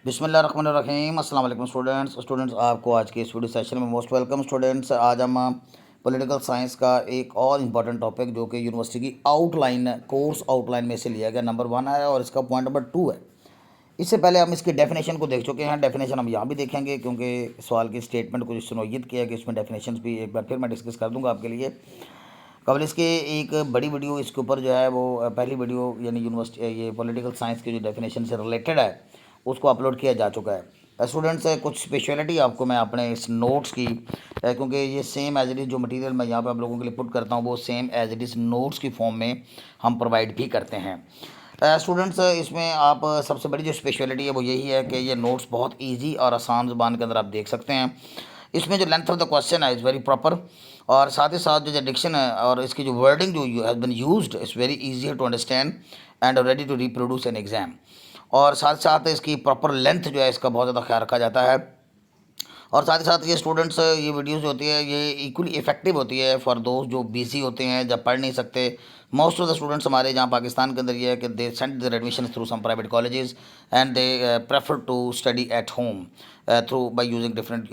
बिस्मिल्लाहिर्रहमानिर्रहीम। अस्सलाम वालेकुम स्टूडेंट्स आपको आज के इस वीडियो सेशन में मोस्ट वेलकम स्टूडेंट्स। आज हम पॉलिटिकल साइंस का एक और इम्पॉर्टेंट टॉपिक जो कि यूनिवर्सिटी की आउटलाइन कोर्स आउटलाइन में से लिया गया नंबर 1 है और इसका पॉइंट नंबर 2 है। इससे पहले हम इसकी डेफिनेशन को देख चुके हैं। डेफिनेशन हम यहाँ भी देखेंगे क्योंकि सवाल की स्टेटमेंट को सुनोयत किया कि इसमें डेफिनेशन भी एक बार फिर मैं डिस्कस कर दूँगा आपके लिए। कबल इसके एक बड़ी वीडियो इसके ऊपर जो है वो पहली वीडियो यानी यूनिवर्सिटी ये पॉलिटिकल साइंस की जो डेफिनेशन से रिलेटेड है उसको अपलोड किया जा चुका है। स्टूडेंट्स कुछ स्पेशलिटी आपको मैं अपने इस नोट्स की क्योंकि ये सेम एज इट इज़ जो मटेरियल मैं यहाँ पे आप लोगों के लिए पुट करता हूँ वो same as it is notes की फॉर्म में हम प्रोवाइड भी करते हैं। स्टूडेंट्स इसमें आप सबसे बड़ी जो स्पेशलिटी है वो यही है कि ये नोट्स बहुत ईजी और आसान ज़ुबान के अंदर आप देख सकते हैं। इसमें जो लेंथ ऑफ द क्वेश्चन है इज़ वेरी प्रॉपर और साथ ही साथ जो डिक्शन है और इसकी जो वर्डिंग जो has been used is very easy to understand and ready to reproduce an exam. और साथ साथ इसकी प्रॉपर लेंथ जो है इसका बहुत ज़्यादा ख्याल रखा जाता है। और साथ ही साथ ये स्टूडेंट्स ये वीडियोस जो होती है ये इक्वली इफेक्टिव होती है फॉर दोस्त जो बिजी होते हैं जब पढ़ नहीं सकते। मोस्ट ऑफ द स्टूडेंट्स हमारे जहाँ पाकिस्तान के अंदर ये है कि they send their admission through some private colleges and they prefer to study at home through by using different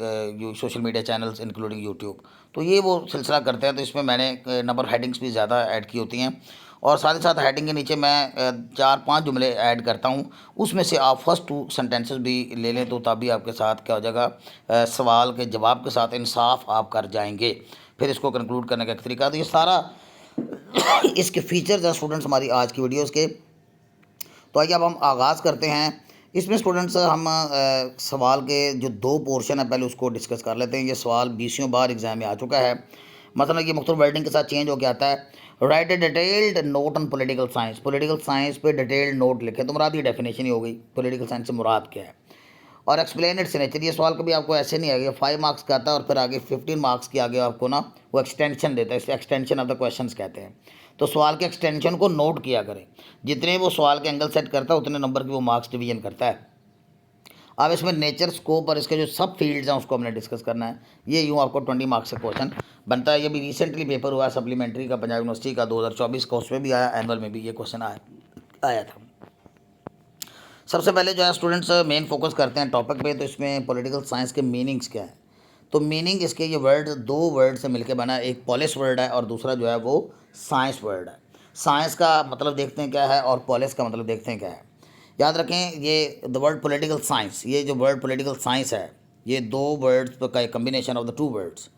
social media channels including YouTube. तो ये वो सिलसिला करते हैं। तो इसमें मैंने नंबर हेडिंग्स भी ज़्यादा ऐड की होती हैं और साथ ही साथ हेडिंग के नीचे मैं 4-5 जुमले ऐड करता हूँ। उसमें से आप फर्स्ट 2 सेंटेंसेस भी ले लें तो तभी आपके साथ क्या हो जाएगा सवाल के जवाब के साथ इंसाफ आप कर जाएंगे। फिर इसको कंक्लूड करने का एक तरीका। तो ये सारा इसके फीचर्स हैं स्टूडेंट्स हमारी आज की वीडियोज़ के। तो आइए अब हम आगाज़ करते हैं। इसमें स्टूडेंट्स हम सवाल के जो 2 पोर्शन है पहले उसको डिस्कस कर लेते हैं। ये सवाल 20 बार एग्जाम में आ चुका है। मतलब ये मुख्तलिफ वर्डिंग के साथ चेंज हो के आता है। Right A detailed note on political science. Political science पे डिटेल्ड नोट लिखे तो मुराद ये डेफिनेशन ही हो गई पॉलिटिकल साइंस से मुराद क्या है। और एक्सप्लेन इट्स नेचर। ये सवाल कभी आपको ऐसे नहीं आएगा 5 मार्क्स का आता है और फिर आगे 15 मार्क्स के आगे आपको ना वो एक्सटेंशन देता है। इसे एक्सटेंशन ऑफ द क्वेश्चंस कहते हैं। तो सवाल के एक्सटेंशन को नोट किया करें। जितने वो सवाल के एंगल सेट करता है उतने नंबर की वो मार्क्स डिवीजन करता है। अब इसमें नेचर स्कोप और इसके जो सब फील्ड्स हैं उसको हमने डिस्कस करना है। ये यूँ आपको 20 मार्क्स का क्वेश्चन बनता है। ये भी रिसेंटली पेपर हुआ सप्लीमेंट्री का पंजाब यूनिवर्सिटी का 2024 का, उसमें भी आया, एनुअल में भी ये क्वेश्चन आया था। सबसे पहले जो है स्टूडेंट्स मेन फोकस करते हैं टॉपिक पे। तो इसमें पॉलिटिकल साइंस के मीनिंग्स क्या है। तो मीनिंग इसके ये वर्ड 2 वर्ड से मिलकर बना, एक पॉलिस वर्ड है और दूसरा जो है वो साइंस वर्ड है। साइंस का मतलब देखते हैं क्या है और पॉलिस का मतलब देखते हैं क्या है। याद रखें ये द वर्ड पॉलिटिकल साइंस, ये जो वर्ड पॉलिटिकल साइंस है ये 2 वर्ड्स का एक combination of the 2 words.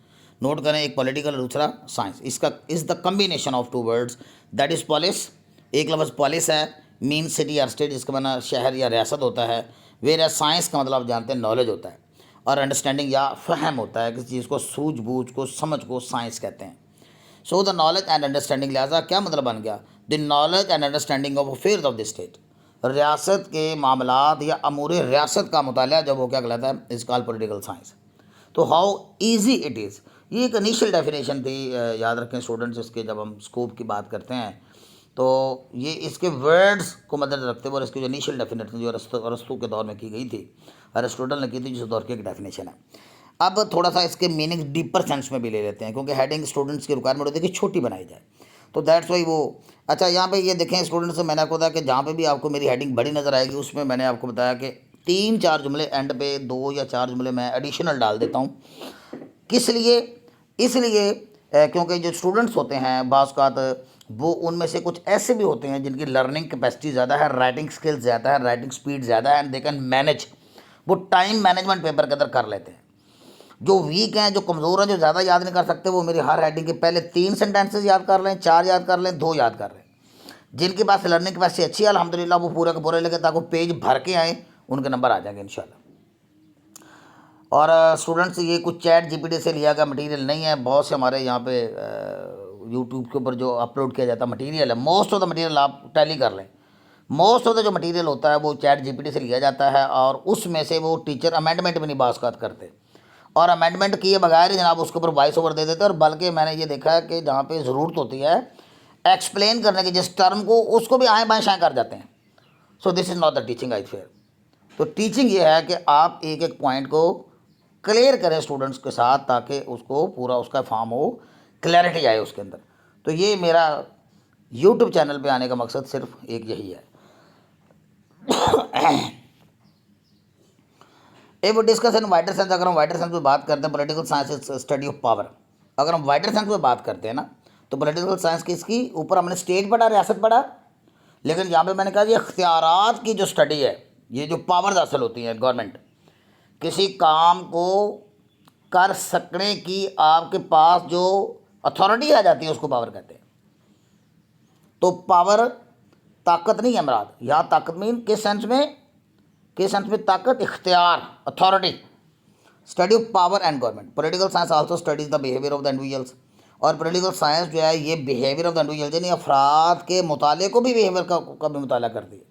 Note करें, एक पॉलिटिकल और दूसरा साइंस। इसका is the combination of 2 words that is polis. एक लफ्ज़ पॉलिस है मीन सिटी और स्टेट जिसका माना शहर या रियासत होता है। वेर या साइंस का मतलब आप जानते हैं नॉलेज होता है और अंडरस्टैंडिंग या फहम होता है। किसी चीज़ को सूझबूझ को समझ को साइंस कहते हैं। So the knowledge and understanding, लिहाजा क्या मतलब बन गया, the knowledge and understanding of affairs of the state. रियासत के मामलात या अमूर रियासत का मुताला जब वो क्या कहलाता है, इज कॉल्ड पॉलिटिकल साइंस। तो हाउ ईजी इट इज़, ये एक इनिशियल डेफिनेशन थी। याद रखें स्टूडेंट्स इसके जब हम स्कोप की बात करते हैं तो ये इसके वर्ड्स को मद्देनजर रखते हुए और इसकी जो इनिशियल डेफिनेशन जो अरस्तू के दौर में की गई थी, अरिस्टोटल ने की थी, जिस दौर की एक डेफिनेशन है। अब थोड़ा सा इसके मीनिंग डीपर सेंस में भी ले लेते हैं क्योंकि हेडिंग स्टूडेंट्स की रिक्वायरमेंट होती है कि छोटी बनाई जाए। तो दैट्स वाई वो अच्छा यहाँ पे ये देखें स्टूडेंट्स, मैंने आपको बताया कि जहाँ पे भी आपको मेरी हेडिंग बड़ी नज़र आएगी उसमें मैंने आपको बताया कि 3-4 जुमले एंड पे 2 या 4 जुमले मैं एडिशनल डाल देता हूँ। किस लिए, इसलिए क्योंकि जो स्टूडेंट्स होते हैं बाज़ वो उनमें से कुछ ऐसे भी होते हैं जिनकी लर्निंग कैपेसिटी ज़्यादा है, राइटिंग स्किल्स ज़्यादा है, राइटिंग स्पीड ज़्यादा है एंड दे कैन मैनेज, वो टाइम मैनेजमेंट पेपर के अंदर कर लेते हैं। जो वीक हैं, जो कमज़ोर हैं, जो ज़्यादा याद नहीं कर सकते, वो मेरी हर हेडिंग के पहले 3 सेंटेंसेस याद कर लें, 4 याद कर लें, 2 याद कर लें। जिनके पास लर्निंग कैपेसिटी अच्छी है अल्हम्दुलिल्लाह वो पूरे के पूरे लेके ताकि पेज भर के आएँ, उनके नंबर आ जाएंगे इंशाल्लाह। और स्टूडेंट्स ये कुछ चैट जीपीटी से लिया गया मटेरियल नहीं है। बहुत से हमारे यहाँ पे यूट्यूब के ऊपर जो अपलोड किया जाता मटेरियल है, मोस्ट ऑफ द मटेरियल आप टैली कर लें, मोस्ट ऑफ द जो मटेरियल होता है वो चैट जीपीटी से लिया जाता है और उसमें से वो टीचर अमेंडमेंट भी नहीं बात करते और अमेंडमेंट किए बगैर ही जनाब उसके ऊपर वॉइस ओवर दे देते हैं। और बल्कि मैंने ये देखा है कि जहाँ पे ज़रूरत होती है एक्सप्लेन करने की जिस टर्म को, उसको भी आएँ बाएँ शाएँ कर जाते हैं। So this is not the teaching I fair. तो टीचिंग ये है कि आप एक एक पॉइंट को क्लियर करें स्टूडेंट्स के साथ ताकि उसको पूरा उसका फॉर्म हो, क्लैरिटी आए उसके अंदर। तो ये मेरा यूट्यूब चैनल पे आने का मकसद सिर्फ एक यही है। ए वो डिस्कस इन वाइडर सेंस, अगर हम वाइडर सेंस में बात करते हैं, political science is study of power. अगर हम वाइडर सेंस में बात करते हैं ना, तो पॉलिटिकल साइंस की इसकी ऊपर हमने स्टेट पढ़ा, रियासत पढ़ा, लेकिन यहाँ पे मैंने कहा ये इख्तियारात की जो स्टडी है, ये जो पावर्स हासिल होती हैं गवर्नमेंट किसी काम को कर सकने की, आपके पास जो अथॉरिटी आ जाती है उसको पावर कहते हैं। तो पावर ताकत नहीं है मराद, यहाँ ताकत मीन किस सेंस में, ताकत, इख्तियार, authority. Study of power and government. Political science also studies the behaviour of the individuals. और पॉलिटिकल साइंस जो है ये बिहेवियर ऑफ द इंडिविजुअल्स यानी अफराद के मुताले को भी, बिहेवियर का भी मुताला करती है।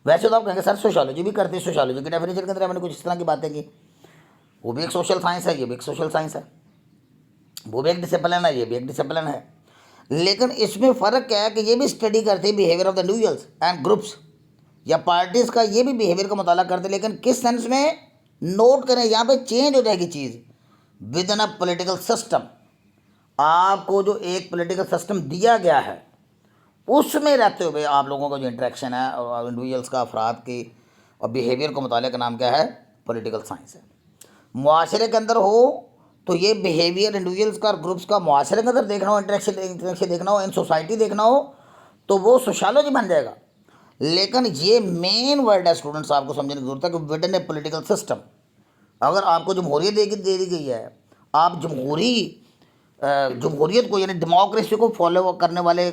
वैसे तो आप कहेंगे सर सोशोलॉजी भी करती है, सोशोलॉजी की डेफिनेशन के अंदर मैंने कुछ इस तरह की बातें की, वो भी एक सोशल साइंस है, ये भी एक सोशल साइंस है, वो भी एक डिसिप्लिन है, ये भी एक डिसिप्लिन है। लेकिन इसमें फ़र्क क्या है कि ये भी स्टडी करते हैं behaviour of the individuals and groups या पार्टीज़ का, ये भी बिहेवियर का मुताला करते हैं, लेकिन किस सेंस में, नोट करें यहाँ पे चेंज हो जाएगी चीज़। Within a political system, आपको जो एक पॉलिटिकल सिस्टम दिया गया है उसमें रहते हुए आप लोगों का जो इंटरेक्शन है और इंडिविजुअल्स का, अफराद की और बिहेवियर को मुताले का नाम क्या है, पॉलिटिकल साइंस है। मुआशरे के अंदर हो तो ये बिहेवियर इंडिविजुअल्स का और ग्रुप्स का मुआशरे के अंदर देखना हो, इंटरेक्शन देखना हो, इन सोसाइटी देखना हो, तो वो सोशोलॉजी बन जाएगा। लेकिन ये मेन वर्ड है स्टूडेंट्स, आपको समझने की जरूरत है कि with in A political system, अगर आपको जमहूरियत दे दी गई है, आप जमहूरियत को यानी डेमोक्रेसी को फॉलो करने वाले,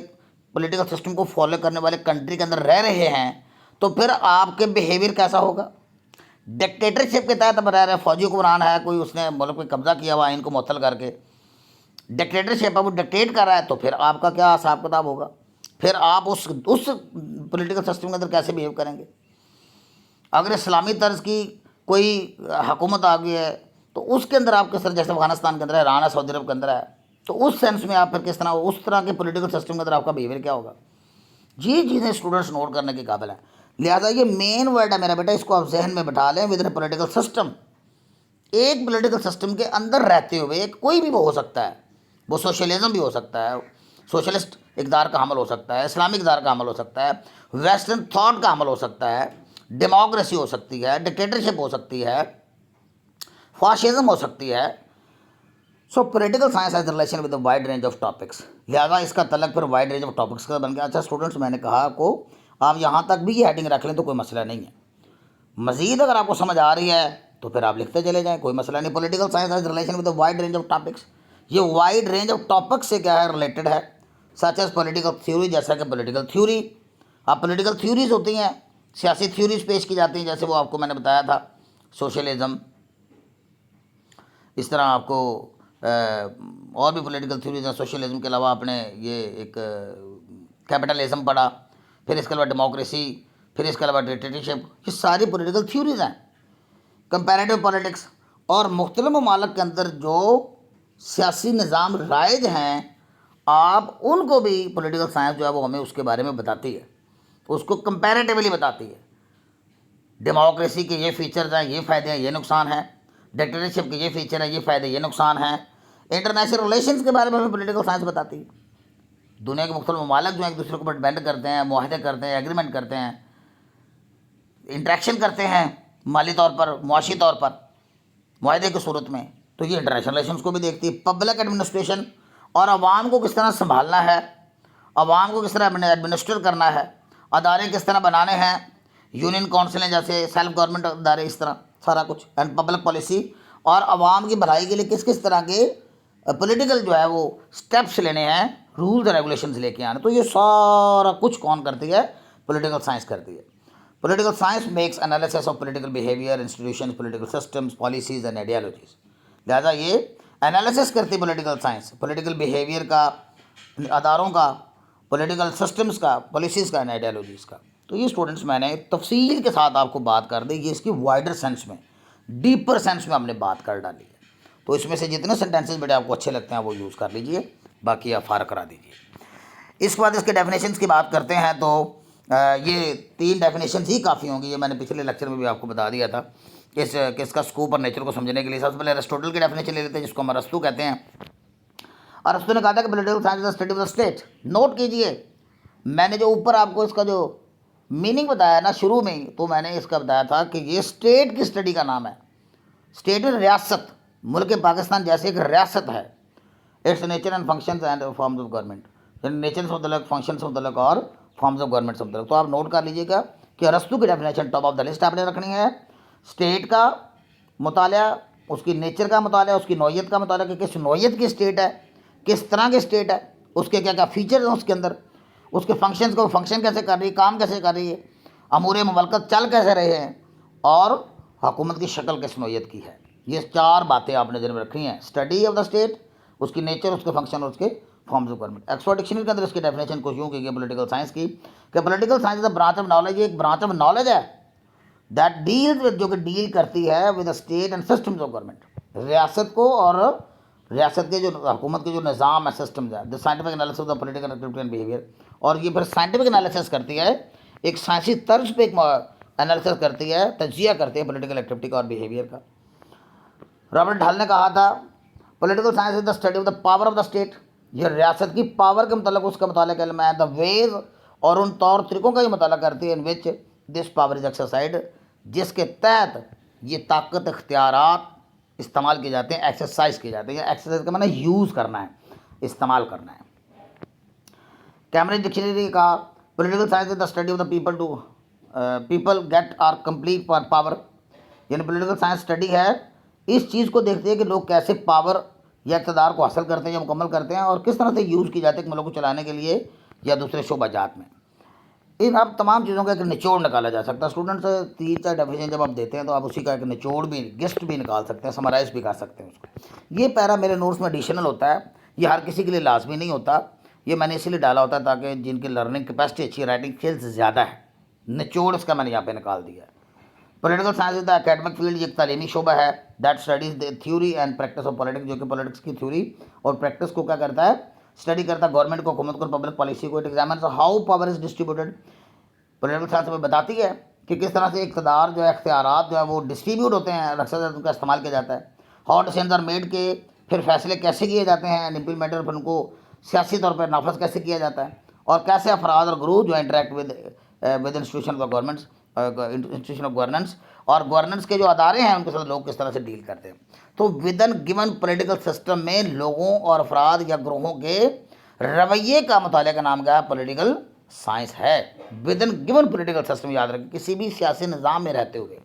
पॉलिटिकल सिस्टम को फॉलो करने वाले कंट्री के अंदर रह रहे हैं, तो फिर आपके बिहेवियर कैसा होगा। डिक्टेटरशिप के तहत रह रहे, फौजी हुक्मरान है, कोई उसने मुल्क पे कब्जा किया हुआ आइन को मुअत्तल करके, डिक्टेटरशिप है, वो डिक्टेट कर रहा है, तो फिर आपका क्या हिसाब किताब होगा, फिर आप उस पॉलिटिकल सिस्टम के अंदर कैसे बिहेव करेंगे। अगर इस्लामी तर्ज की कोई हुकूमत आ गई है तो उसके अंदर आप किस तरह, जैसे अफगानिस्तान के अंदर है, ईरान है, सऊदी अरब के अंदर है, तो उस सेंस में आप फिर किस तरह, उस तरह के पॉलिटिकल सिस्टम के अंदर आपका बिहेवियर क्या होगा। ये चीज़ें स्टूडेंट्स नोट करने के काबिल हैं। लिहाजा ये मेन वर्ड है मेरा बेटा, इसको आप जहन में बिठा लें। विद इन पॉलिटिकल सिस्टम, एक पॉलिटिकल सिस्टम के अंदर रहते हुए कोई भी वो हो सकता है, वो सोशलिज्म भी हो सकता है, सोशलिस्ट इक़्तिदार का हमल हो सकता है, इस्लामिक इक़्तिदार का हमल हो सकता है, वेस्टर्न थॉट का हमल हो सकता है, डेमोक्रेसी हो सकती है, डिक्टेटरशिप हो सकती है, फाशिज्म हो सकती है। सो political science has relation with the wide range of topics. लिहाजा इसका तलक फिर वाइड रेंज ऑफ टॉपिक्स का बन गया। अच्छा स्टूडेंट्स, मैंने कहा आपको आप यहाँ तक भी ये हेडिंग रख लें तो कोई मसला नहीं है। मज़ीद अगर आपको समझ आ रही है तो फिर आप लिखते चले जाएँ, कोई मसला नहीं। Political science has relation with the wide range of topics, ये वाइड रेंज ऑफ टॉपिक्स से क्या है, रिलेटेड है। सच एज पॉलिटिकल थ्योरी, जैसा कि पॉलिटिकल थ्योरी, आप पॉलिटिकल थ्योरीज होती हैं, सियासी थ्योरीज पेश की जाती हैं, जैसे वो आपको मैंने बताया था सोशलिज्म, इस तरह आपको और भी पॉलिटिकल थ्योरीज हैं। सोशलिज्म के अलावा आपने ये एक कैपिटलिज्म पढ़ा, फिर इसके अलावा डेमोक्रेसी, फिर इसके अलावा डिक्टेटरशिप, ये सारी पॉलिटिकल थ्योरीज हैं। कंपैरेटिव पॉलिटिक्स, और मुख्तलिफ ममालिक के अंदर जो सियासी निज़ाम राइज हैं, आप उनको भी पॉलिटिकल साइंस जो है वो हमें उसके बारे में बताती है, उसको कंपैरेटिवली बताती है। डेमोक्रेसी के ये फीचर्स हैं, ये फ़ायदे हैं, ये नुकसान हैं, डिक्टेटरशिप के ये फीचर हैं, ये फ़ायदे, ये नुकसान हैं। इंटरनेशनल रिलेशंस के बारे में हमें पॉलिटिकल साइंस बताती है। दुनिया के मुख्तलिफ ममालिक जो हैं एक दूसरे के ऊपर डिपेंड करते हैं, मुआहदे करते हैं, एग्रीमेंट करते हैं, इंट्रैक्शन करते हैं माली तौर पर, मुआशी तौर पर, मुआहदे की सूरत में, तो ये इंटरनेशनल रिलेशंस को भी देखती है। पब्लिक एडमिनिस्ट्रेशन, और आवाम को किस तरह संभालना है, आवाम को किस तरह एडमिनिस्ट्रेट करना है, अदारे किस तरह बनाने हैं, यूनियन काउंसिलें जैसे सेल्फ गवर्नमेंट अदारे, इस तरह सारा कुछ, एंड पब्लिक पॉलिसी, और आवाम की भलाई के लिए किस किस तरह के पॉलिटिकल जो है वो स्टेप्स लेने हैं, रूल्स एंड रेगुलेशंस लेके आने। तो ये सारा कुछ कौन करती है, पॉलिटिकल साइंस करती है। Political science makes analysis of political behaviour, institutions, political systems, policies and ideologies. लिहाजा ये एनालिसिस करती है पॉलिटिकल साइंस, पॉलिटिकल बिहेवियर का, अदारों का, पॉलिटिकल सिस्टम्स का, पॉलिसीज़ का एंड आइडियोलॉजीज़ का। तो ये स्टूडेंट्स मैंने तफसील के साथ आपको बात कर दी, ये इसकी वाइडर सेंस में, डीपर सेंस में हमने बात कर डाली है। तो इसमें से जितने सेंटेंसेस बेटे आपको अच्छे लगते हैं वो यूज़ कर लीजिए, बाकी आप फार करा दीजिए। इसके बाद इसके डेफिनेशंस की बात करते हैं, तो ये 3 डेफिनेशंस ही काफ़ी होंगी। ये मैंने पिछले लेक्चर में भी आपको बता दिया था किसका स्कोप और नेचर को समझने के लिए। सबसे पहले अरिस्टोटल की डेफिनेशन ले लेते हैं, जिसको हम अरस्तू कहते हैं। अरस्तू ने कहा था कि political science is the study of the state. Note कीजिए, मैंने जो ऊपर आपको इसका जो मीनिंग बताया ना शुरू में ही, तो मैंने इसका बताया था कि ये स्टेट की स्टडी का नाम है। स्टेट में रियासत, मुल्क पाकिस्तान जैसे एक रियासत है। It's nature and functions and forms of government, nature से मुतल्लक, फंक्शन से मुतल्लक और फॉर्म्स ऑफ गवर्नमेंट से मुतल्लक। तो आप नोट कर लीजिएगा कि अरस्तू की definition top of the list आपने रखनी है। स्टेट का मुताला, उसकी नेचर का मुताला, उसकी नौयत का मुताला कि किस नौयत की स्टेट है, किस तरह की स्टेट है, उसके क्या क्या फीचर्स हैं उसके अंदर, उसके फंक्शंस को फंक्शन कैसे कर रही है, काम कैसे कर रही है, अमूर मुमलकत चल कैसे रहे हैं, और हुकूमत की शक्ल किस नौयत की है। ये 4 बातें आपने ध्यान में रखनी है। स्टडी ऑफ द स्टेट, उसकी नेचर, उसके फंक्शन और उसके forms of government. Expert dictionary के अंदर इसकी डेफिनेशन कुछ यूँ की पॉलिटिकल साइंस की कि political science is the branch of knowledge, एक ब्रांच ऑफ नॉलेज है दैट डील्स विद, जो कि डील करती है with the state and systems of government, रियासत को और रियासत के जो हुकूमत के जो निज़ाम है, सिस्टम्स है। The scientific analysis of the political activity and behaviour, और ये फिर साइंटिफिक एनालिसिस करती है, एक साइंसी तर्ज पे एक एनालिसिस करती है, तजिया करती है पॉलिटिकल एक्टिविटी का और बिहेवियर का। रॉबर्ट हल ने कहा था political science is the study of the power of the state, यह रियासत की पावर के मतलब उसका मुताला का इल्म है। द वेज, और उन तौर तरीक़ों का ही मुताला करती है in which this power is exercise, जिसके तहत ये ताकत इख्तियारात इस्तेमाल किए जाते हैं, एक्सरसाइज किए जाते हैं। एक्सरसाइज का मतलब यूज़ करना है, इस्तेमाल करना है। कैम्ब्रिज डिक्शनरी का political science is the study of the people to people get are complete power, यानी पॉलिटिकल साइंस स्टडी है, इस चीज़ को देखते हैं कि लोग कैसे पावर या इक़्तिदार को हासिल करते हैं या मुकम्मल करते हैं, और किस तरह से यूज़ की जाती है मुल्क को चलाने के लिए या दूसरे शोबाजात में। इन अब तमाम चीज़ों का एक निचोड़ निकाला जा सकता है। स्टूडेंट्स 3-4 डेफिनेशन जब आप देते हैं तो आप उसी का एक निचोड़ भी, गेस्ट भी निकाल सकते हैं, समराइज़ भी कर सकते हैं उसको। ये पैरा मेरे नोट्स में एडिशनल होता है, ये हर किसी के लिए लाजमी नहीं होता, ये मैंने इसीलिए डाला होता है ताकि जिनकी लर्निंग कैपेसिटी अच्छी, राइटिंग स्किल्स ज़्यादा है, निचोड़ इसका मैंने यहाँ पे निकाल दिया है। Political science is the academic field, ये एक तालीमी शोबा है that studies the theory and practice of politics, जो कि पॉलिटिक्स की थ्योरी और प्रैक्टिस को क्या करता है, स्टडी करता है, गवर्नमेंट को, हुकूमत को, पब्लिक पॉलिसी को। It examines how power is distributed, political science हमें बताती है कि किस तरह से इक़्तिदार जो है, इख्तियारात जो है वो डिस्ट्रीब्यूट होते हैं, अक्सर उनका इस्तेमाल किया जाता है। हाउ डिसीजन आर मेड के, फिर फैसले कैसे किए जाते हैं एंड इम्प्लीमेंटेड, फिर उनको सियासी तौर पर नाफज कैसे किया जाता है, और कैसे अफराद और ग्रुप जो interact with institution of government, institution of governance, और गवर्नेंस के जो अदारे हैं उनके साथ लोग किस तरह से डील करते हैं। तो with in given political system में लोगों और अफराद या ग्रोहों के रवैये का मुताले का नाम क्या है, पॉलिटिकल साइंस है। With in given political system, याद रखें, किसी भी सियासी निज़ाम में रहते हुए।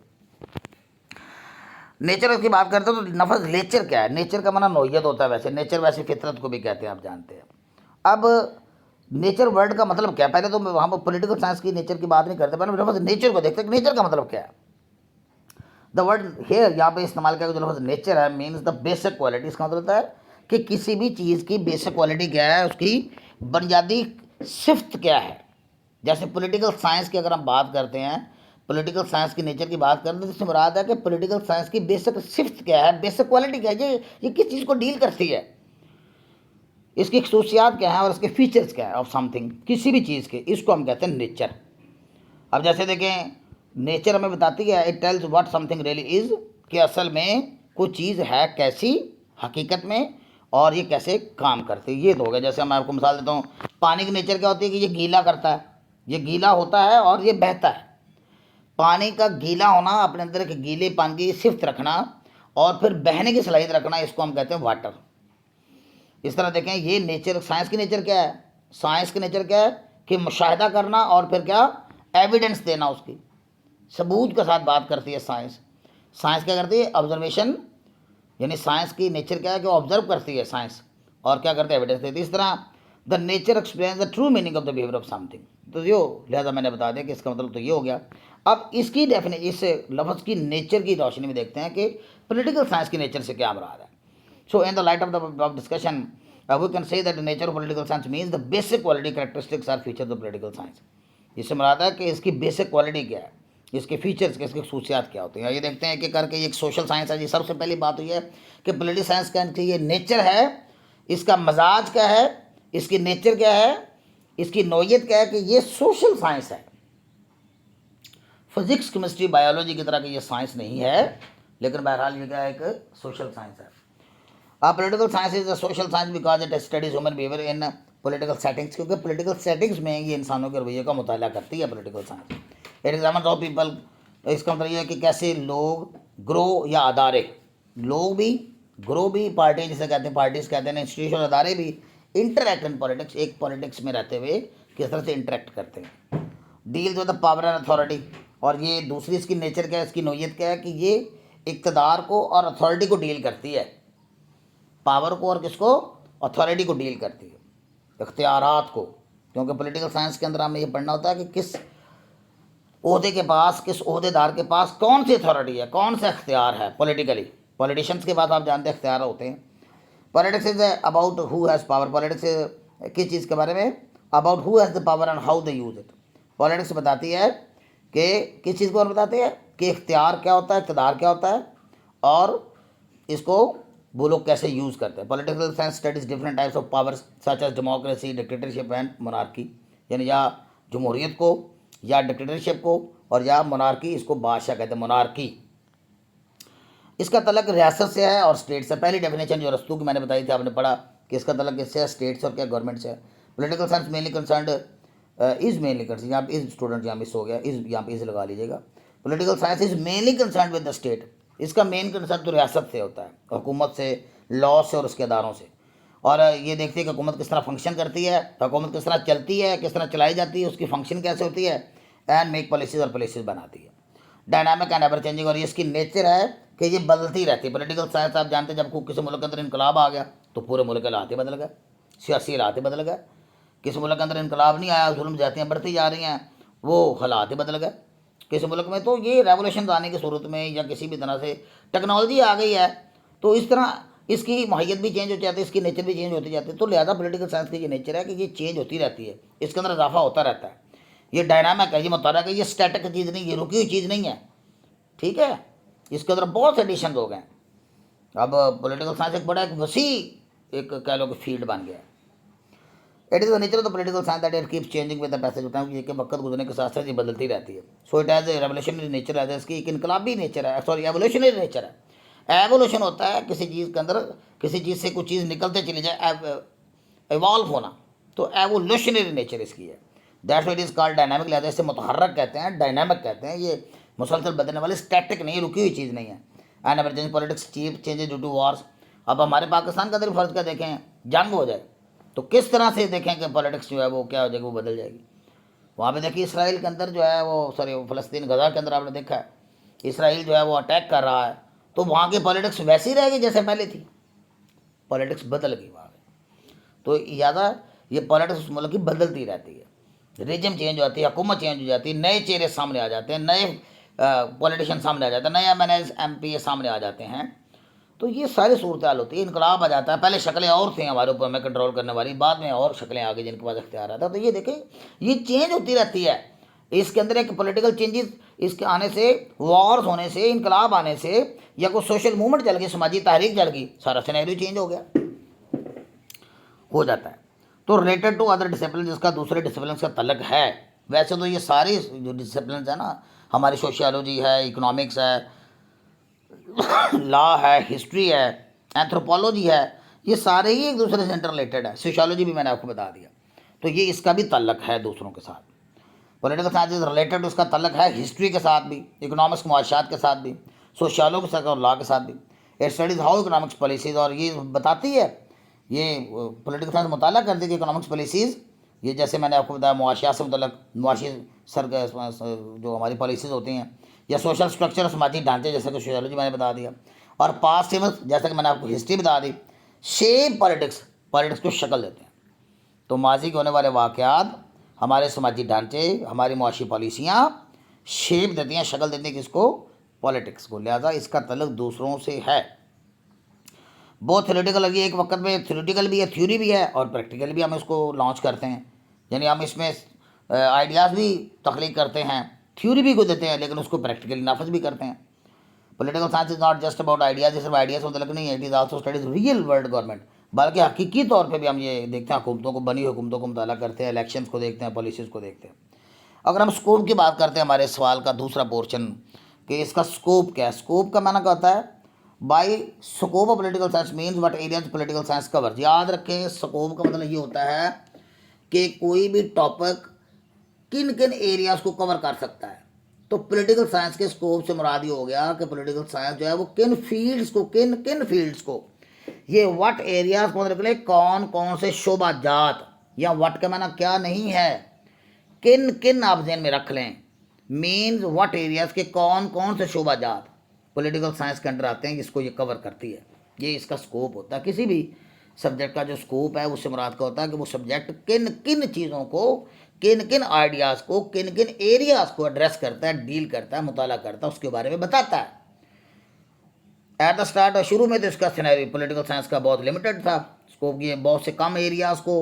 नेचर की बात करते हैं तो नफज नेचर क्या है, नेचर का माना नौयत होता है, वैसे नेचर वैसे फितरत को भी कहते हैं, आप जानते हैं। अब नेचर वर्ड का मतलब क्या है, पहले तो वहाँ पर पॉलिटिकल साइंस की नेचर की बात नहीं करते, पहले लफ्ज़ नेचर को देखते हैं, नेचर का मतलब क्या है। द वर्ड हेयर यहाँ पे इस्तेमाल किया जो लफ्ज़ नेचर है, मीन्स द बेसिक क्वालिटी, इसका मतलब होता है कि किसी भी चीज़ की बेसिक क्वालिटी क्या है, उसकी बुनियादी सिफ्त क्या है। जैसे पॉलिटिकल साइंस की अगर हम बात करते हैं, पॉलिटिकल साइंस की नेचर की बात करते हैं तो इससे मुराद है कि पॉलिटिकल साइंस की बेसिक सिफ्त क्या है, बेसिक क्वालिटी क्या है, ये किस चीज़ को डील करती है, इसकी खसूसियात क्या है और इसके फीचर्स क्या है ऑफ समथिंग, किसी भी चीज़ के, इसको हम कहते हैं नेचर। अब जैसे देखें, नेचर हमें बताती है, it tells what something really is, कि असल में कोई चीज़ है कैसी हकीकत में और ये कैसे काम करती है। ये तो हो गया। जैसे मैं आपको मिसाल देता हूँ, पानी की नेचर क्या होती है कि ये गीला करता है, ये गीला होता है और ये बहता है। पानी का गीला होना, अपने अंदर एक गीले पानी की सिफ्त रखना और फिर बहने की सलाहियत रखना, इसको हम कहते हैं वाटर। इस तरह देखें, ये नेचर, साइंस की नेचर क्या है, साइंस की नेचर क्या है कि मुशाहिदा करना और फिर क्या, एविडेंस देना, उसकी सबूत के साथ बात करती है साइंस। साइंस क्या करती है, ऑब्जर्वेशन, यानी साइंस की नेचर क्या है कि ऑब्जर्व करती है साइंस, और क्या करते हैं, एविडेंस देती है। इस तरह the nature explain the true meaning of the behaviour of something, तो यो लिहाजा मैंने बता दिया कि इसका मतलब तो ये हो गया। अब इसकी डेफिनेशन, इस लफ्ज़ की नेचर की रोशनी में देखते हैं कि पॉलिटिकल साइंस की नेचर से क्या मुराद है। So in the light of the above discussion, we can say that the nature of political science means the basic quality characteristics or features of political science. इससे मुराद है कि इसकी बेसिक क्वालिटी क्या है, इसके फीचर्स, इसकी खसूसियात क्या होती हैं। ये देखते हैं कि करके एक सोशल साइंस है जी। सबसे पहली बात हुई है कि पॉलिटिकल साइंस का ये नेचर है, इसका मजाज क्या है, इसकी नेचर क्या है, इसकी नौयत क्या है, कि ये सोशल साइंस है। फिजिक्स, केमिस्ट्री, बायोलॉजी की तरह की ये साइंस नहीं है, लेकिन बहरहाल ये क्या है, एक सोशल साइंस है। Political science is a social science because it studies human behaviour in political settings, क्योंकि पॉलिटिकल सेटिंग्स में ये इंसानों के रवैये का मुताला करती है political science. It examines how people, इसका मतलब ये है कि कैसे लोग ग्रो या अदारे, लोग भी, ग्रो भी, पार्टी जिसे कहते हैं, पार्टीज कहते हैं, इंस्टीट्यूशन अदारे भी इंटरैक्ट इन पॉलिटिक्स, एक पॉलिटिक्स में रहते हुए किस तरह से इंटरेक्ट करते हैं। Deal with the power and authority, और ये दूसरी इसकी नेचर क्या है, इसकी नोयत क्या है कि ये इक़्तिदार को और अथॉरिटी को डील करती है, पावर को और किसको, अथॉरिटी को डील करती है, इख्तियारात को। क्योंकि पॉलिटिकल साइंस के अंदर हमें ये पढ़ना होता है कि किस ओहदे के पास, किस ओहदेदार के पास कौन सी अथॉरिटी है, कौन सा इख्तियार है पॉलिटिकली। पॉलिटिशियंस के पास आप जानते हैं इख्तियार होते हैं। Politics is about who has power, politics किस चीज़ के बारे में, about who has the power and how they use it. Politics बताती है कि किस चीज़ को बताती है कि इख्तियार क्या होता है, इक़्तिदार क्या होता है, और इसको वो लोग कैसे यूज़ करते हैं। Political science studies different types of powers such as democracy, dictatorship and monarchy, यानी या जमहूरियत को या डिक्टेटरशिप को, और या मोनार्की, इसको बादशाह कहते हैं, मोनार्की। इसका तलक रियासत से है और स्टेट से। पहली डेफिनेशन जो रस्तू की मैंने बताई थी, आपने पढ़ा कि इसका तलक किससे है, स्टेट से और क्या, गवर्नमेंट से है। Political science mainly concerned is mainly concern, यहाँ पे इज स्टूडेंट यहाँ मिस हो गया, इज यहाँ पे इज लगा लीजिएगा। Political science is mainly concern with the state, इसका मेन कंसर्न तो रियासत से होता है, हुकूमत से, लॉ से और उसके अदारों से। और ये देखते हैं कि हुकूमत किस तरह फंक्शन करती है, हुकूमत किस तरह चलती है, किस तरह चलाई जाती है, उसकी फंक्शन कैसे होती है, एंड मेक पॉलिसीज, और पॉलिसीज बनाती है। डायनामिक एंड एवर चेंजिंग, और ये इसकी नेचर है कि ये बदलती रहती है। पॉलिटिकल साइंस आप जानते हैं, जब किसी मुल्क के अंदर इनकलाब आ गया तो पूरे मुल्क के हालात ही बदल गए, सियासी हालात ही बदल गए। किसी मुल्क के अंदर इनकलाब नहीं आया, जुल्म ज़्यादतियाँ बढ़ती जा रही हैं, वो हालात ही बदल गए किसी मुल्क में। तो ये रेवोल्यूशन आने की सूरत में, या किसी भी तरह से टेक्नोलॉजी आ गई है, तो इस तरह इसकी माहियत भी चेंज हो जाती है, इसकी नेचर भी चेंज होती जाती है। तो लिहाजा पॉलिटिकल साइंस की ये नेचर है कि ये चेंज होती रहती है, इसके अंदर इजाफा होता रहता है। ये डायनामिक है, ये मुतारक है, ये स्टैटिक चीज़ नहीं, ये रुकी हुई चीज़ नहीं है, ठीक है। इसके अंदर बहुत से एडिशन हो गए। अब पॉलिटिकल साइंस एक बड़ा, एक वसी, एक कह लो कि फील्ड बन गया। It is the nature of the political science that it keeps changing with the passage of time, ये कि वक्त गुजरने के साथ साथ ये बदलती रहती है। So it has a revolutionary nature, है इसकी एक इनकलाबी नेचर है, सॉरी एवोल्यूशनरी नेचर है। एवोल्यूशन होता है किसी चीज़ के अंदर, किसी चीज़ से कुछ चीज़ निकलते चली जाए, इवॉल्व होना, तो एवोल्यूशनरी नेचर इसकी है। That's what is called dynamic, लिहाजा इसे मुतहर्रक कहते हैं, डायनामिक कहते हैं। ये मुसलसल बदलने वाली, स्टैटिक नहीं, रुकी हुई चीज़ नहीं है। And emergency politics chief changes due to wars. अब हमारे पाकिस्तान का अंदर फर्ज का देखें, जंग हो जाए तो किस तरह से देखें कि पॉलिटिक्स जो है वो क्या हो जाएगी, वो बदल जाएगी। वहाँ पे देखिए इसराइल के अंदर जो है वो, सॉरी फ़लस्तीन गज़ा के अंदर आपने देखा है, इसराइल जो है वो अटैक कर रहा है, तो वहाँ की पॉलिटिक्स वैसी रहेगी जैसे पहले थी, पॉलिटिक्स बदल गई वहाँ पे। तो ज़्यादा ये पॉलिटिक्स उस मुल्क की बदलती रहती है, रिजम चेंज हो जाती है, हुकूमत चेंज हो जाती है, नए चेहरे सामने आ जाते हैं, नए पॉलिटिशियन सामने आ जाते हैं, नए MNAs MP सामने आ जाते हैं। तो ये सारी सूरत हाल होती है, इनकलाब आ जाता है। पहले शक्लें और थी हमारे ऊपर में कंट्रोल करने वाली, बाद में और शक्लें आ गई जिनके पास इख्तियार आता है। तो ये देखें, ये चेंज होती रहती है, इसके अंदर एक पॉलिटिकल चेंजेस, इसके आने से, वॉर्स होने से, इनकलाब आने से, या कोई सोशल मूवमेंट चल गई, समाजी तहरीक चल गई, सारा सिनेरियो चेंज हो गया, हो जाता है। तो रिलेटेड टू अदर डिसिप्लिन, जिसका दूसरे डिसिप्लिन का तलक है। वैसे तो ये सारी जो डिसिप्लिन है ना, हमारी सोशियोलॉजी है, इकोनॉमिक्स है, लॉ है, हिस्ट्री है, एंथ्रोपोलॉजी है, ये सारे ही एक दूसरे से इंटर रिलेटेड है। सोशियोलॉजी भी मैंने आपको बता दिया, तो ये इसका भी तल्लक है दूसरों के साथ। पॉलिटिकल साइंस इज रिलेटेड, उसका तल्लक है हिस्ट्री के साथ भी, इकोनॉमिक्स मुआशात के साथ भी, सोशियोलॉजी के साथ और लॉ के साथ भी। It studies how economics policies, और ये बताती है, ये पॉलिटिकल साइंस मुताला करती है कि इकोनॉमिक्स पॉलिसीज़, ये जैसे मैंने आपको बताया मुआशियात से मतलब मुआशी सर जो हमारी पॉलिसीज़ होती हैं, या सोशल स्ट्रक्चर और समाजी ढांचे, जैसे कि सोशियोलॉजी मैंने बता दिया, और पास्ट इवेंट्स जैसे कि मैंने आपको हिस्ट्री बता दी, शेप पॉलिटिक्स, पॉलिटिक्स को शक्ल देते हैं। तो माजी के होने वाले वाक़यात हमारे समाजी ढांचे, हमारी मुआशी पॉलिसियाँ शेप देती हैं, शक्ल देती हैं किसको, पॉलिटिक्स को। लिहाजा इसका तल्लुक़ दूसरों से है। बहुत थ्योरेटिकल लगी, एक वक्त में थ्योरेटिकल भी है, थ्योरी भी है, और प्रैक्टिकल भी हम इसको लॉन्च करते हैं, यानी हम इसमें आइडियाज़ भी तख्लीक करते हैं, थ्योरी भी को देते हैं, लेकिन उसको प्रैक्टिकली नाफज भी करते हैं। Political science is not just about ideas, सिर्फ आइडियाज़ का मतलब नहीं है, it is also studies real world government, बल्कि हकीकी तौर पे भी हम ये देखते हैं, हुकूमतों को, बनी हुकूमतों को मुताला करते हैं, इलेक्शंस को देखते हैं, पॉलिसीज़ को देखते हैं। अगर हम स्कोप की बात करते हैं, हमारे सवाल का दूसरा पोर्शन कि इसका स्कोप क्या है, स्कोप का माना क्या होता है, by scope of political science means what areas political science covers. याद रखें, स्कोप का मतलब ये होता है कि कोई भी टॉपिक किन किन एरियाज़ को कवर कर सकता है, तो पॉलिटिकल साइंस के स्कोप से मुराद ये हो गया कि पॉलिटिकल साइंस जो है वो किन फील्ड्स को, किन किन फील्ड्स को, ये व्हाट एरियाज को निकले, कौन कौन से शोबा जात, या व्हाट का माना क्या नहीं है, किन किन आप ध्यान में रख लें, मीन्स व्हाट एरियाज के कौन कौन से शोबा जात पॉलिटिकल साइंस के अंडर आते हैं, इसको ये कवर करती है। ये इसका स्कोप होता है। किसी भी सब्जेक्ट का जो स्कोप है उससे मुराद का होता है कि वो सब्जेक्ट किन किन चीज़ों को, किन किन आइडियाज़ को, किन किन एरियाज़ को एड्रेस करता है, डील करता है, मुताला करता है, उसके बारे में बताता है। एट द स्टार्ट, शुरू में तो इसका सिनेरियो पॉलिटिकल साइंस का बहुत लिमिटेड था स्कोप, ये बहुत से कम एरियाज़ को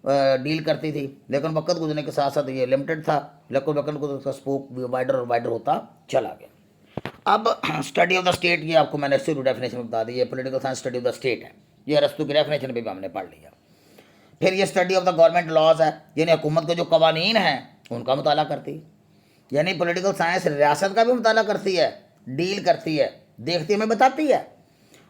डील करती थी, लेकिन वक्त गुजरने के साथ साथ ये लिमिटेड था, लेकिन वक्त को उसका स्कोप वाइडर और वाइडर होता चला गया। अब स्टडी ऑफ द स्टेट, ये आपको मैंने शुरू डेफिनेशन में बता दी, ये political science study of the state है, ये अरस्तू की डेफिनेशन भी हमने पढ़ लिया। फिर ये study of the government laws है, यानी हुकूमत के जो कवानीन हैं उनका मुताला करती है। यानी पॉलिटिकल साइंस रियासत का भी मुताला करती है, डील करती है, देखती है, हमें बताती है,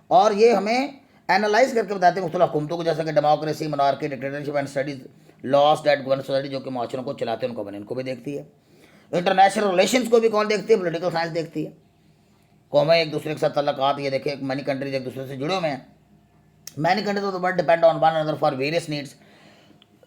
और ये हमें एनालाइज करके बताते हैं मुख्तलिफ हुकूमतों को, जैसे कि democracy, monarchy, dictatorship and studies laws that govern society, जो कि माशरों को चलाते हैं, उनको बने, इनको भी देखती है। इंटरनेशनल रिलेशंस को भी कौन देखती है? पॉलिटिकल साइंस देखती है। कौमें एक दूसरे के साथ तल्लुकात, ये देखें मनी कंट्रीज एक दूसरे से जुड़े हुए हैं, many countries of the world depend on one another for various needs.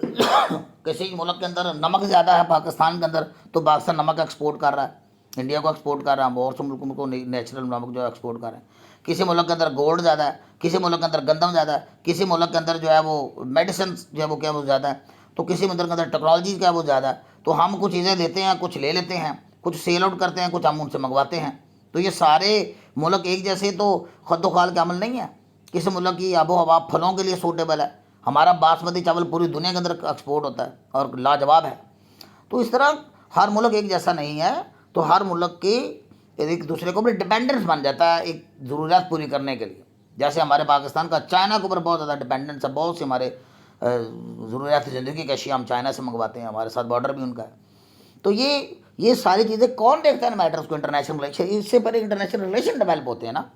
किसी मुल्क के अंदर नमक ज़्यादा है, पाकिस्तान के अंदर, तो पाकिस्तान नमक एक्सपोर्ट कर रहा है, इंडिया को एक्सपोर्ट कर रहा है, बहुत से मुल्कों को नेचुरल नमक जो है एक्सपोर्ट कर रहे हैं। किसी मुल्क के अंदर गोल्ड ज़्यादा है, किसी मुल्क के अंदर गंदम ज़्यादा है, किसी मुल्क के अंदर जो है वो मेडिसिन जो है वो क्या वो ज़्यादा है, तो किसी मुल्क के अंदर टेक्नोलॉजी क्या वो ज़्यादा है। तो हम कुछ चीज़ें देते हैं, कुछ ले लेते हैं, कुछ सेल आउट करते हैं, कुछ हम उनसे मंगवाते हैं। तो ये सारे मुल्क एक जैसे तो खद्दो खाल के अमल नहीं है। किसी मुल्क की आबो हवा फलों के लिए सूटेबल है, हमारा बासमती चावल पूरी दुनिया के अंदर एक्सपोर्ट होता है और लाजवाब है। तो इस तरह हर मुल्क एक जैसा नहीं है, तो हर मुल्क की एक दूसरे के ऊपर डिपेंडेंस बन जाता है एक ज़रूरत पूरी करने के लिए। जैसे हमारे पाकिस्तान का चाइना के ऊपर बहुत ज़्यादा डिपेंडेंस है, बहुत से हमारे ज़रूरियात ज़िंदगी की अशिया हम चाइना से मंगवाते हैं, हमारे साथ बॉर्डर भी उनका है। तो ये सारी चीज़ें कौन देखता है मैटर्स को? International relation. इससे पहले इंटरनेशनल रिलेशन डेवलप होते हैं ना,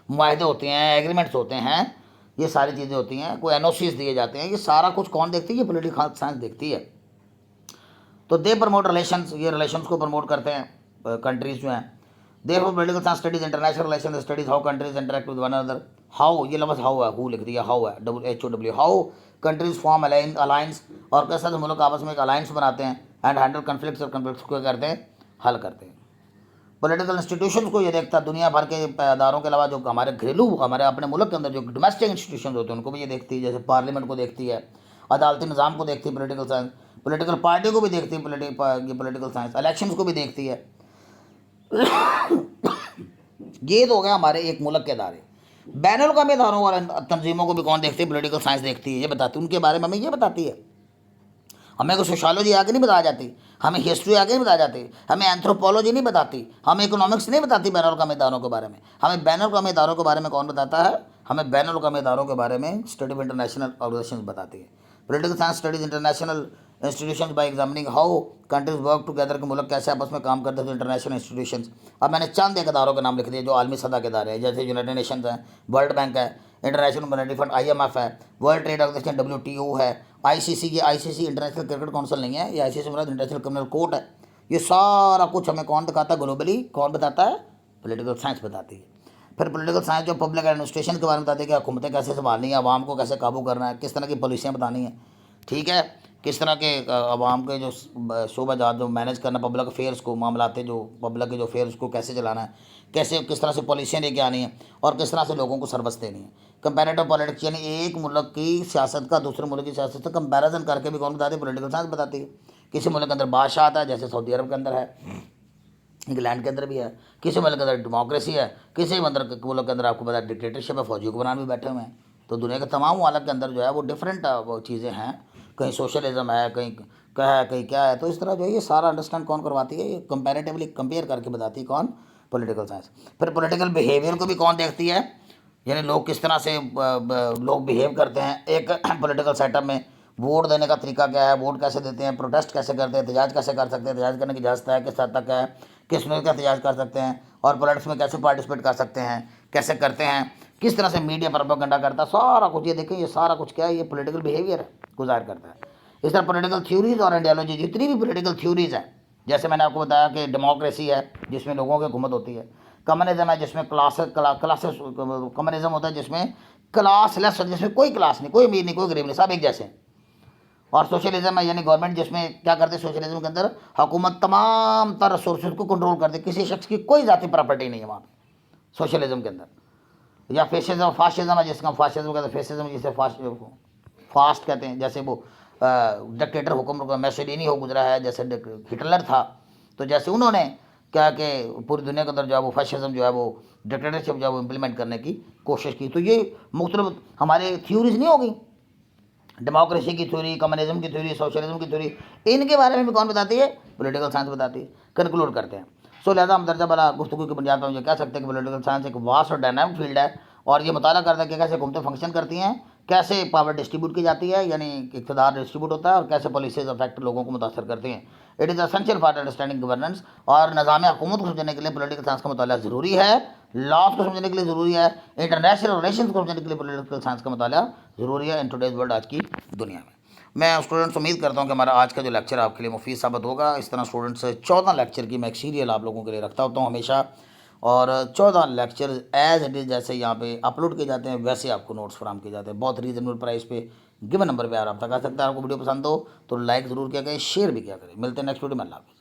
मुआहदे होते हैं, एग्रीमेंट्स होते हैं, ये सारी चीज़ें होती हैं, कोई एनओसीज दिए जाते हैं, ये सारा कुछ कौन देखती है? ये पॉलिटिकल साइंस देखती है। तो दे प्रमोट रिलेशंस, ये रिलेशंस को प्रमोट करते हैं कंट्रीज जो हैं। Therefore political science studies international relation studies how countries interact with one another. How, ये लफ्ज़ हाउ है, हु लिख दिया, हाउ है, HOW, how countries form alliance, और कैसे मुल्क आपस में एक अलायंस बनाते हैं, एंड हैंडल कन्फ्लिक्ट्स, और कन्फ्लिक्ट्स को करते हैं, हल करते हैं। पॉलिटिकल इंस्टीट्यूशंस को ये देखता है, दुनिया भर के इदारों के अलावा जो हमारे घरेलू, हमारे अपने मुल्क के अंदर जो डोमेस्टिक इंस्टीट्यूशन होते हैं उनको भी ये देखती है, जैसे पार्लियामेंट को देखती है, अदालती निज़ाम को देखती है पॉलिटिकल साइंस, पॉलिटिकल पार्टी को भी देखती है पॉलिटिकल साइंस, इलेक्शंस को भी देखती है। ये तो हो गया हमारे एक मुल्क के अदारे। बैनुल अक़वामी इदारों और तंजीमों को भी कौन देखती है? पॉलिटिकल साइंस देखती है, ये बताती है, उनके बारे में हमें ये बताती है। हमें कोई सोशोलॉजी आगे नहीं बताई जाती, हमें हिस्ट्री आगे नहीं बताई जाती, हमें एंथ्रोपोलॉजी नहीं बताती, हमें इकोनॉमिक्स नहीं बताती बैनुल अक़वामी इदारों के बारे में। हमें बैनुल अक़वामी इदारों के बारे में कौन बताता है? हमें बैनुल अक़वामी इदारों के बारे में स्टडी ऑफ इंटरनेशनल ऑर्गेनाइजेशन बताती है। Political science studies international institution bye examining how countries work together, के मुल्क कैसे आपस में काम करते हैं इंटरनेशनल इंस्टीट्यूशंस। अब मैंने चंद एक इदारों के नाम लिख दिए जो आलमी सतह के इदारे हैं, जैसे यूनाइटेड नेशंस है, वर्ल्ड बैंक है, इंटरनेशनल मॉनेटरी फंड IMF है, वर्ल्ड ट्रेड ऑर्गेनाइजेशन WTO है, ICC, ये ICC इंटरनेशनल क्रिकेट काउंसिल नहीं है, ये ICC मतलब इंटरनेशनल क्रिमिनल कोर्ट है। ये सारा कुछ हमें कौन दिखाता है ग्लोबली? कौन बताता है? पॉलिटिकल साइंस बताती है। फिर पॉलिटिकल साइंस जो पब्लिक एडमिनिस्ट्रेशन के बारे में बताती है कि हुकूमतें कैसे संभालनी है, आवाम को कैसे काबू करना है, किस तरह की पॉलिसियाँ बतानी है, ठीक है, किस तरह के आवाम के जो शोबा जात जो मैनेज करना, पब्लिक अफेयर्स को, मामलाते जो पब्लिक के जो अफेयर्स को कैसे चलाना है, कैसे किस तरह से पॉलिसियाँ लेके आनी है, और किस तरह से लोगों को सर्विस देनी है। कंपैरेटिव पॉलिटिक्स, यानी एक मुल्क की सियासत का दूसरे मुल्क की सियासत से कंपैरिजन करके भी कौन बताती है? पॉलिटिकल साइंस बताती है। किसी मुल्क के अंदर बादशाह आता है, जैसे सऊदी अरब के अंदर है, इंग्लैंड के अंदर भी है, किसी मुल्क के अंदर डेमोक्रेसी है, किसी मुल्क के अंदर आपको पता है डिक्टेटरशिप है, फौजी हुक्मरान भी बैठे हुए हैं। तो दुनिया के तमाम मुल्क के अंदर जो है वो डिफरेंट वो चीज़ें हैं, कहीं सोशलिज्म है, कहीं क्या है, कहीं क्या है। तो इस तरह जो है ये सारा अंडरस्टैंड कौन करवाती है? ये कंपैरेटिवली कंपेयर करके बताती है कौन? Political science. फिर पॉलिटिकल बिहेवियर को भी कौन देखती है? यानी लोग किस तरह से लोग बिहेव करते हैं एक पॉलिटिकल सेटअप में, वोट देने का तरीका क्या है, वोट कैसे देते हैं, प्रोटेस्ट कैसे करते हैं, एहतजाज कैसे कर सकते हैं, एहतजाज करने की इजाज़त है, किस हद तक है, किस नोट का एहतजाज कर सकते हैं, और पॉलिटिक्स में कैसे पार्टिसिपेट कर सकते हैं, कैसे करते हैं, किस तरह से मीडिया प्रोपेगेंडा करता है, सारा कुछ ये देखें, ये सारा कुछ क्या है? ये पॉलिटिकल बिहेवियर है, गुजार करता है। इस तरह पॉलिटिकल थ्योरीज और आइडियोलॉजी, जितनी भी पॉलिटिकल थ्योरीज हैं जैसे मैंने आपको बताया कि डेमोक्रेसी है जिसमें लोगों की हुकूमत होती है, कम्युनिज्म है जिसमें क्लासेस, कम्युनिज्म होता है जिसमें क्लासलेस, जिसमें कोई क्लास नहीं, कोई अमीर नहीं, कोई गरीब नहीं, सब एक जैसे हैं। और सोशलिज्म है यानी गवर्नमेंट जिसमें क्या करते हैं, सोशलिज्म के अंदर हुकूमत तमाम तर रिसोर्सेज को कंट्रोल करती है, किसी शख्स की कोई जाति प्रॉपर्टी नहीं है वहाँ पे सोशलिज्म के अंदर। या फेशिज्म, फाशिज्म है जिसका फाशिज्म कहते हैं, फेशिज्म जिसे फास्ट कहते हैं, जैसे वो डिक्टेटर हुक्म मैसोलिनी हो गुजरा है, जैसे हिटलर था, तो जैसे उन्होंने क्या कि पूरी दुनिया के अंदर जो है वो फैशिज्म जो है वो डिक्टेटरशिप जो है वो इम्प्लीमेंट करने की कोशिश की। तो ये मुख्तलिफ हमारे थ्योरीज नहीं होगी, डेमोक्रेसी की थ्योरी, कम्युनिज्म की थ्योरी, सोशलिज्म की थ्योरी, इनके बारे में भी कौन बताती है, पॉलिटिकल साइंस बताती है। कंक्लूड करते हैं। सो लिहाजा हम दर्जा बला गुफ्तगू की बुनियाद पर मुझे कह सकते हैं कि पॉलिटिकल साइंस एक वास्ट और डायनामिक फील्ड है, और ये मुताला करता है कि कैसे हुकूमतें फंक्शन करती हैं, कैसे पावर डिस्ट्रीब्यूट की जाती है, यानी इक़्तिदार डिस्ट्रीब्यूट होता है, और कैसे पॉलिसीज अफेक्ट लोगों को मुतासर करती हैं। It is essential for understanding governance, और निज़ाम हुकूमत को समझने के लिए पॉलिटिकल साइंस का मुताला ज़रूरी है, लॉज को समझने के लिए ज़रूरी है, इंटरनेशनल रिलेशन को समझने के लिए पॉलिटिकल साइंस का मुताला ज़रूरी है इन टुडेज़ वर्ल्ड, आज की दुनिया में। मैं स्टूडेंट्स उम्मीद करता हूं कि हमारा आज का जो लेक्चर आपके लिए मुफीद साबित होगा। इस तरह स्टूडेंट्स 14 लेक्चर की मैं एक सीरियल आप लोगों के लिए रखता होता हूं हमेशा, और 14 लेक्चर एज इट इज़ जैसे यहाँ पे अपलोड किए जाते हैं वैसे आपको नोट्स फराहम किए जाते हैं, बहुत रीजनेबल प्राइस पे, गिवन नंबर पे आप रब्ता कर सकते हैं। आपको वीडियो पसंद हो तो लाइक ज़रूर किया करें, शेयर भी किया करें। मिलते हैं नेक्स्ट वीडियो में। अल्लाह हाफ़िज़।